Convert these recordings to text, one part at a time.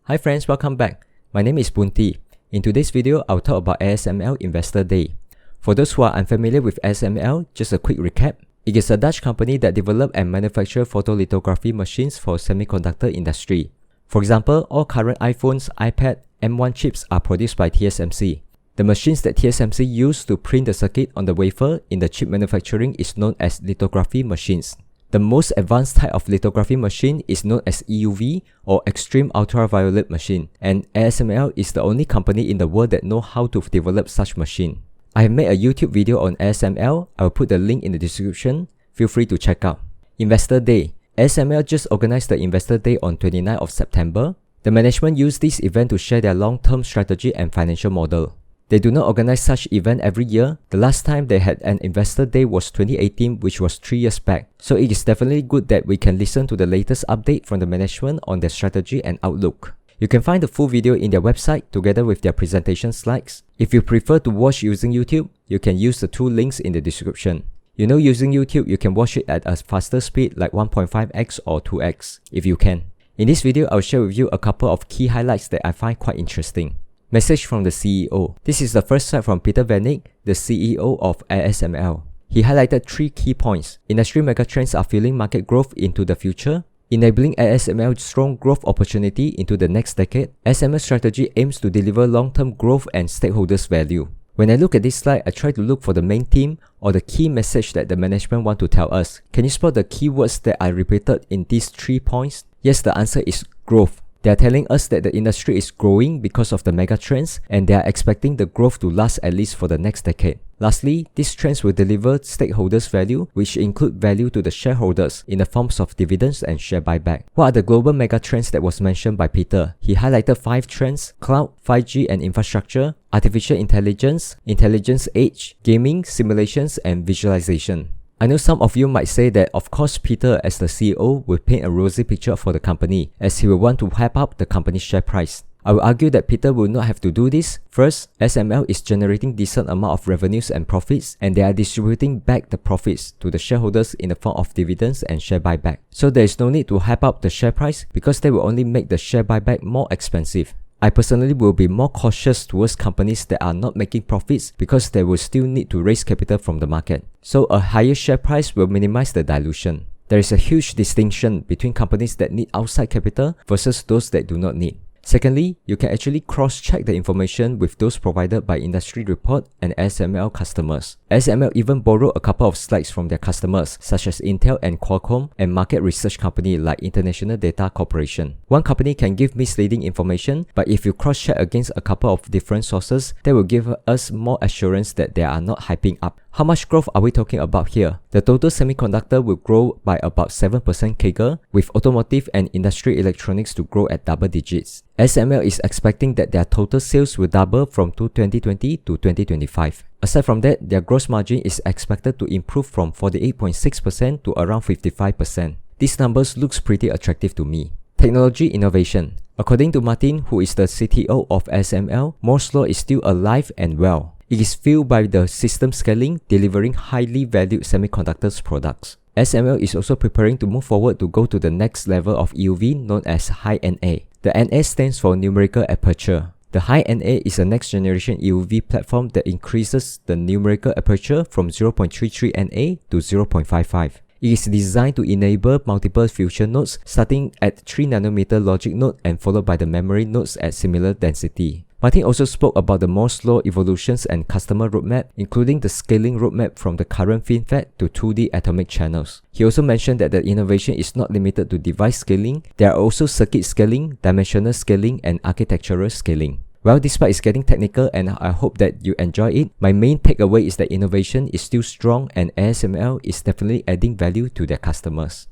Hi friends, welcome back. My name is Bunti. In today's video, I'll talk about ASML Investor Day. For those who are unfamiliar with ASML, just a quick recap. It is a Dutch company that develop and manufacture photolithography machines for semiconductor industry. For example, all current iPhones, iPad, M1 chips are produced by TSMC. The machines that TSMC use to print the circuit on the wafer in the chip manufacturing is known as lithography machines. The most advanced type of lithography machine is known as EUV or extreme ultraviolet machine, and ASML is the only company in the world that know how to develop such machine. I have made a YouTube video on ASML. I will put the link in the description. Feel free to check out. Investor Day. ASML just organized the Investor Day on 29th of September. The management used this event to share their long-term strategy and financial model. They do not organize such event every year. The last time they had an Investor Day was 2018, which was 3 years back. So it is definitely good that we can listen to the latest update from the management on their strategy and outlook. You can find the full video in their website together with their presentation slides. If you prefer to watch using YouTube, you can use the two links in the description. You know, using YouTube, you can watch it at a faster speed like 1.5x or 2x if you can. In this video, I'll share with you a couple of key highlights that I find quite interesting. Message from the CEO. This is the first slide from Peter Vanek, the CEO of ASML. He highlighted 3 key points. Industry megatrends are fueling market growth into the future, enabling ASML's strong growth opportunity into the next decade. ASML's strategy aims to deliver long-term growth and stakeholders' value. When I look at this slide, I try to look for the main theme or the key message that the management want to tell us. Can you spot the keywords that I repeated in these 3 points? Yes, the answer is growth. They are telling us that the industry is growing because of the megatrends, and they are expecting the growth to last at least for the next decade. Lastly, these trends will deliver stakeholders value, which include value to the shareholders in the forms of dividends and share buyback. What are the global megatrends that was mentioned by Peter? He highlighted 5 trends: cloud, 5G and infrastructure, artificial intelligence, intelligence age, gaming, simulations, and visualization. I know some of you might say that of course Peter as the CEO will paint a rosy picture for the company as he will want to hype up the company's share price. I will argue that Peter will not have to do this. First, ASML is generating decent amount of revenues and profits, and they are distributing back the profits to the shareholders in the form of dividends and share buyback. So there is no need to hype up the share price because they will only make the share buyback more expensive. I personally will be more cautious towards companies that are not making profits because they will still need to raise capital from the market. So a higher share price will minimize the dilution. There is a huge distinction between companies that need outside capital versus those that do not need. Secondly, you can actually cross-check the information with those provided by industry report and ASML customers. ASML even borrowed a couple of slides from their customers such as Intel and Qualcomm and market research company like International Data Corporation. One company can give misleading information, but if you cross-check against a couple of different sources, that will give us more assurance that they are not hyping up. How much growth are we talking about here? The total semiconductor will grow by about 7% CAGR, with automotive and industry electronics to grow at double digits. ASML is expecting that their total sales will double from 2020 to 2025. Aside from that, their gross margin is expected to improve from 48.6% to around 55%. These numbers looks pretty attractive to me. Technology innovation. According to Martin, who is the CTO of ASML, Moore's law is still alive and well. It is fueled by the system scaling, delivering highly valued semiconductors products. ASML is also preparing to move forward to go to the next level of EUV known as High NA. The NA stands for numerical aperture. The High NA is a next generation EUV platform that increases the numerical aperture from 0.33 NA to 0.55. It is designed to enable multiple fusion nodes starting at 3nm logic node and followed by the memory nodes at similar density. Martin also spoke about the Moore's law evolutions and customer roadmap, including the scaling roadmap from the current FinFET to 2D atomic channels. He also mentioned that the innovation is not limited to device scaling. There are also circuit scaling, dimensional scaling, and architectural scaling. Well, despite it's getting technical and I hope that you enjoy it, my main takeaway is that innovation is still strong and ASML is definitely adding value to their customers.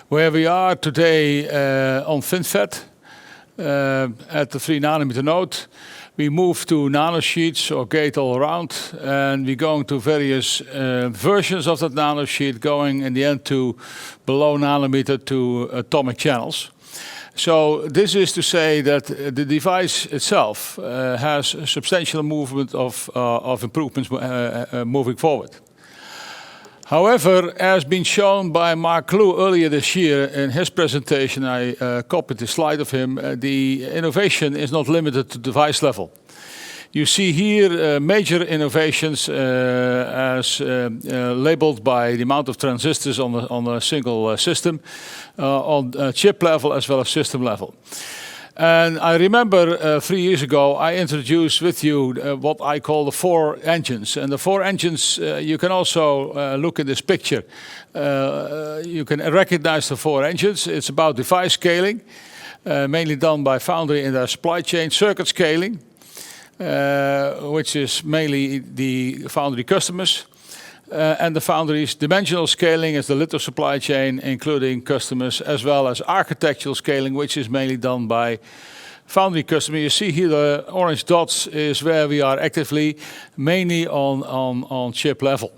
Where we are today on FinFET, at the 3nm node, we move to nanosheets or gate-all-around, and we're going to various versions of that nanosheet, going in the end to below nanometer to atomic channels. So this is to say that the device itself has a substantial movement of improvements moving forward. However, as been shown by Mark Clue earlier this year in his presentation, I copied the slide of him, the innovation is not limited to device level. You see here major innovations as labeled by the amount of transistors on a single system, on chip level as well as system level. And I remember 3 years ago, I introduced with you what I call the 4 engines. And the 4 engines, you can also look at this picture. You can recognize the 4 engines. It's about device scaling, mainly done by foundry in their supply chain, circuit scaling, which is mainly the foundry customers. And the foundries, dimensional scaling is the litho supply chain, including customers, as well as architectural scaling, which is mainly done by foundry customers. You see here the orange dots is where we are actively, mainly on chip level.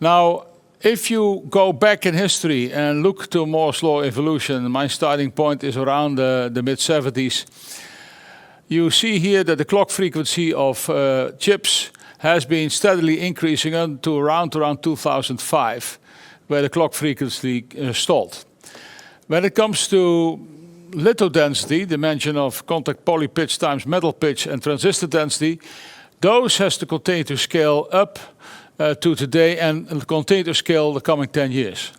Now, if you go back in history and look to Moore's law evolution, my starting point is around the mid-70s. You see here that the clock frequency of chips has been steadily increasing until around 2005, where the clock frequency stalled. When it comes to litho density, dimension of contact poly pitch times metal pitch and transistor density, those has to continue to scale up to today and continue to scale the coming 10 years.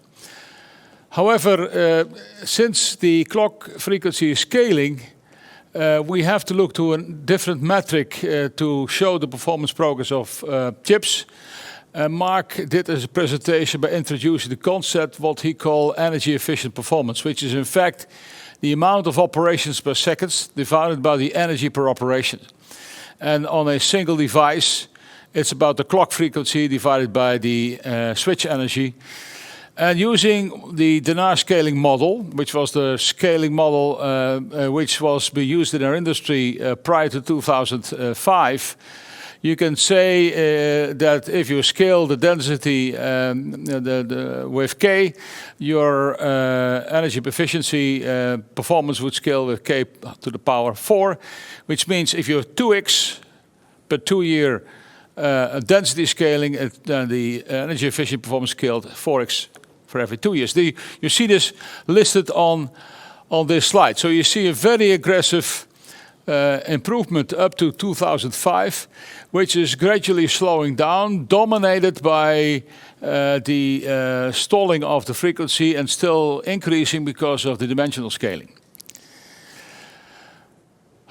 However, since the clock frequency is scaling, we have to look to a different metric to show the performance progress of chips. Mark did a presentation by introducing the concept, what he called energy efficient performance, which is in fact the amount of operations per second divided by the energy per operation. And on a single device, it's about the clock frequency divided by the switch energy. And using the Dennard scaling model, which was the scaling model which was being used in our industry prior to 2005, you can say that if you scale the density with K, your energy efficiency performance would scale with K to the power 4, which means if you have 2x per 2-year density scaling, then the energy efficient performance scaled 4x for every 2 years. You see this listed on this slide. So you see a very aggressive improvement up to 2005, which is gradually slowing down, dominated by the stalling of the frequency and still increasing because of the dimensional scaling.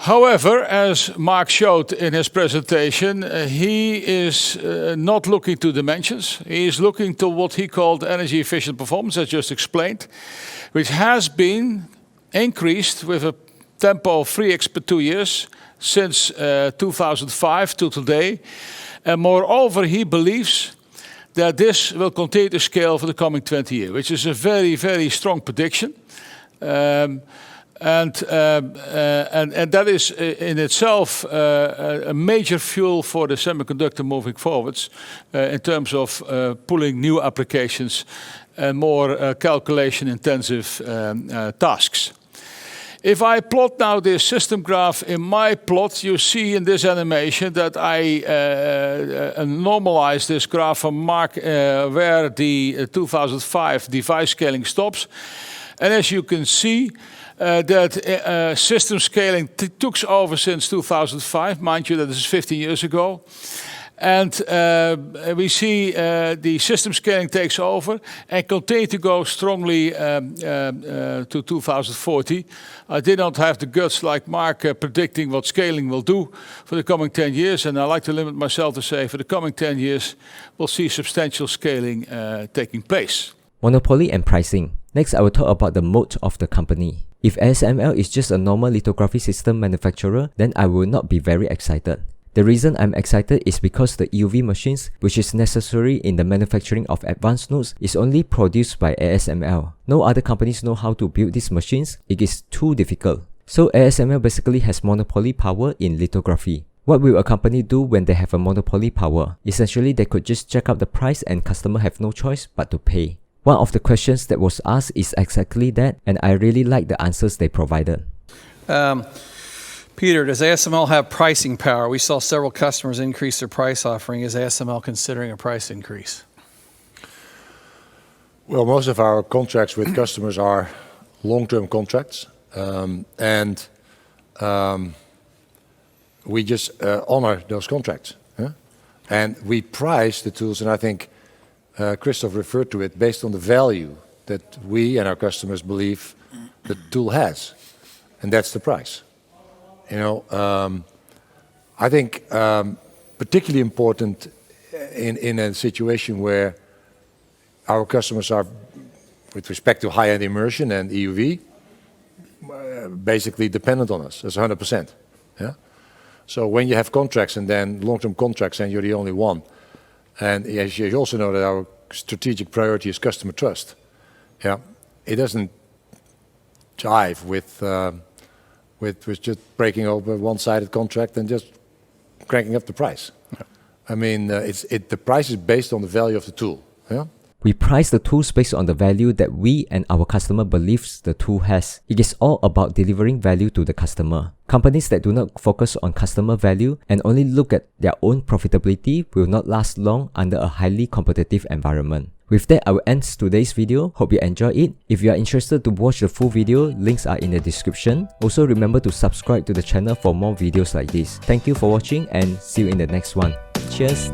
However, as Mark showed in his presentation, he is not looking to dimensions. He is looking to what he called energy efficient performance, as just explained, which has been increased with a tempo of 3x per 2 years since 2005 to today. And moreover, he believes that this will continue to scale for the coming 20 years, which is a very, very strong prediction. And that is in itself a major fuel for the semiconductor moving forwards in terms of pulling new applications and more calculation-intensive tasks. If I plot now this system graph in my plot, you see in this animation that I normalize this graph from Mark where the 2005 device scaling stops. And as you can see, that system scaling took over since 2005. Mind you, that is 15 years ago. And we see the system scaling takes over and continue to go strongly to 2040. I did not have the guts like Mark predicting what scaling will do for the coming 10 years. And I like to limit myself to say for the coming 10 years, we'll see substantial scaling taking place. Monopoly and pricing. Next, I will talk about the moat of the company. If ASML is just a normal lithography system manufacturer, then I will not be very excited. The reason I'm excited is because the EUV machines, which is necessary in the manufacturing of advanced nodes, is only produced by ASML. No other companies know how to build these machines. It is too difficult. So ASML basically has monopoly power in lithography. What will a company do when they have a monopoly power? Essentially, they could just jack up the price and customer have no choice but to pay. One of the questions that was asked is exactly that, and I really like the answers they provided. Peter, does ASML have pricing power? We saw several customers increase their price offering. Is ASML considering a price increase? Well, most of our contracts with customers are long-term contracts, and we just honor those contracts. Yeah? And we price the tools, and I think Christoph referred to it, based on the value that we and our customers believe the tool has, and that's the price. You know, I think particularly important in a situation where our customers are, with respect to high-end immersion and EUV, basically dependent on us as 100%. Yeah. So when you have contracts and then long-term contracts and you're the only one, and as you also know that our strategic priority is customer trust. Yeah, it doesn't jive with just breaking over a one-sided contract and just cranking up the price. Yeah. I mean, the price is based on the value of the tool. Yeah. We price the tools based on the value that we and our customer believes the tool has. It is all about delivering value to the customer. Companies that do not focus on customer value and only look at their own profitability will not last long under a highly competitive environment. With that, I will end today's video. Hope you enjoyed it. If you are interested to watch the full video, links are in the description. Also remember to subscribe to the channel for more videos like this. Thank you for watching and see you in the next one. Cheers!